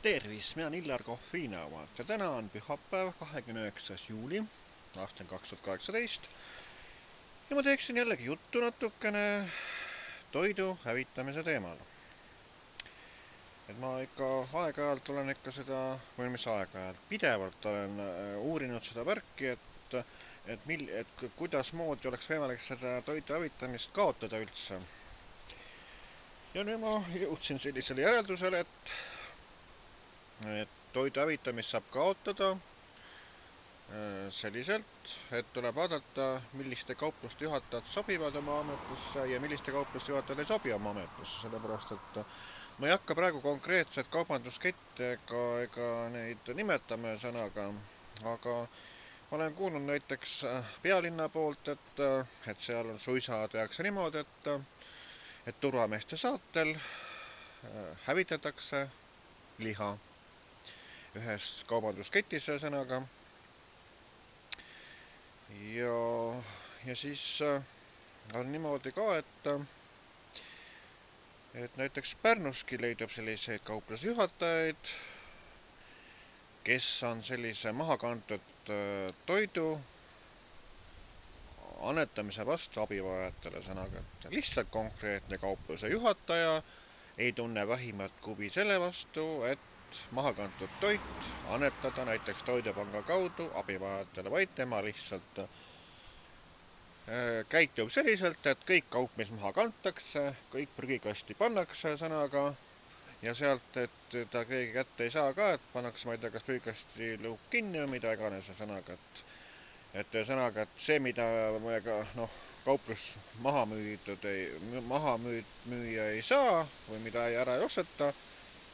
Tervis, mina olen Illar Kohvinavaat ja täna on pühapäev, 29. juuli aastal 2018 ja ma teeksin jällegi juttu natukene toidu hävitamise teemal. Et ma ikka aeg-ajalt olen ikka seda, või mis aeg-ajalt, pidevalt olen uurinud seda värki, et kuidas moodi oleks võimalik seda toidu hävitamist kaotada üldse. Ja nüüd ma jõudsin sellisele järeldusele, et toidu hävitamist saab kaotada selliselt, et tuleb vaadata, milliste kaupluste juhatajad sobivad oma ametusse ja milliste kaupluste juhatajad ei sobi oma ametusse, sellepärast et ma ei hakka praegu konkreetset kaubanduskette ega neid nimetame sõnaga, aga olen kuulnud näiteks pealinna poolt, et seal on suisa tehakse niimoodi, et turvameeste saatel hävitatakse liha ühes kaubandusketis sõnaga. Ja siis on niimoodi ka, et näiteks Pärnuski leidub selliseid kauplusjuhatajaid, kes on sellise mahakantud toidu annetamise vastu abivajajatele sõnaga, et lihtsalt konkreetne kaupluse juhataja ei tunne vähimat huvi selle vastu, et mahakantud toit annetada näiteks Toidupanga kaudu abivajajatele, vaid tema lihtsalt käitub selliselt, et kõik kaup, mis maha kantakse, kõik prügikasti pannakse sõnaga ja sealt, et ta keegi kätte ei saa ka, et pannakse, ma ei tea, kas prügikasti luuk kinni või mida iganes sõnaga, et see, mida kauplus müüa ei saa või mida ära ei osteta,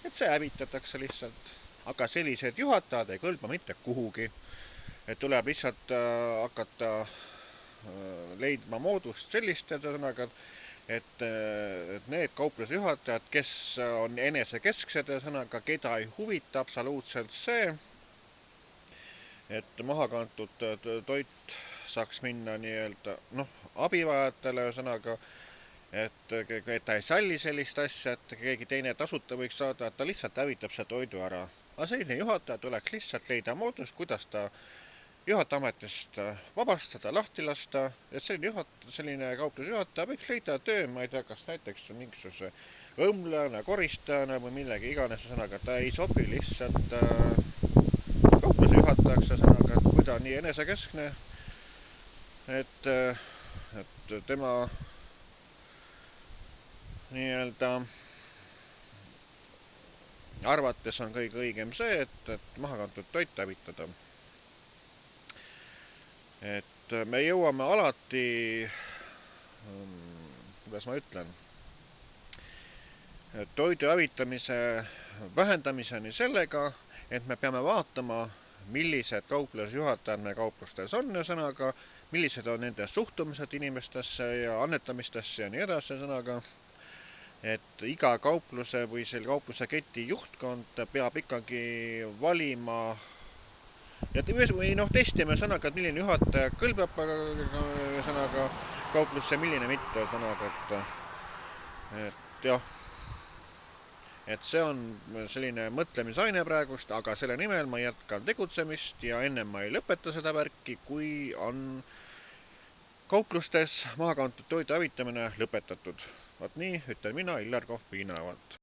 et see hävitatakse lihtsalt. Aga sellised juhatajad ei kõlba mitte kuhugi. Et tuleb lihtsalt hakata leidma moodust selliste sõnaga, et need kaupluse juhatajad, kes on enesekesksed sõnaga, keda ei huvita absoluutselt see, et mahakantud toit saaks minna abivajajatele sõnaga, et ta ei salli sellist asja, et keegi teine tasuta võiks saada, et ta lihtsalt hävitab see toidu ära. Aga selline juhataja tuleks lihtsalt leida moodust, kuidas ta juhataja ametist vabastada, lahti lasta, et selline kaupluse juhataja võiks leida töö, ma ei tea, kas näiteks mingisuguse õmlejana, koristajana või millegi iganes sõnaga, ta ei sobi lihtsalt kaupluse juhatajaks sõnaga, et kui ta on nii enesekeskne, et tema arvates on kõige õigem see, et mahakantud toit hävitada. Et me jõuame alati, kuidas ma ütlen, toidu hävitamise vähendamiseni sellega, et me peame vaatama, millised kauplusjuhatajad me kauplustes on sõnaga, millised on nende suhtumised inimestesse ja annetamistesse ja nii edasi sõnaga. Et iga kaupluse või selle kaupluse keti juhtkond peab ikkagi valima ja testima sõnaga, et milline juhataja kõlbab sõnaga kauplusse, milline mitte sõnaga, et jah, et see on selline mõtlemisaine praegust, aga selle nimel ma jätkan tegutsemist ja ennem ma ei lõpeta seda värki, kui on kauplustes mahakantud toidu hävitamine lõpetatud. Vaat nii ütlen mina, Illar Kohvinavaat.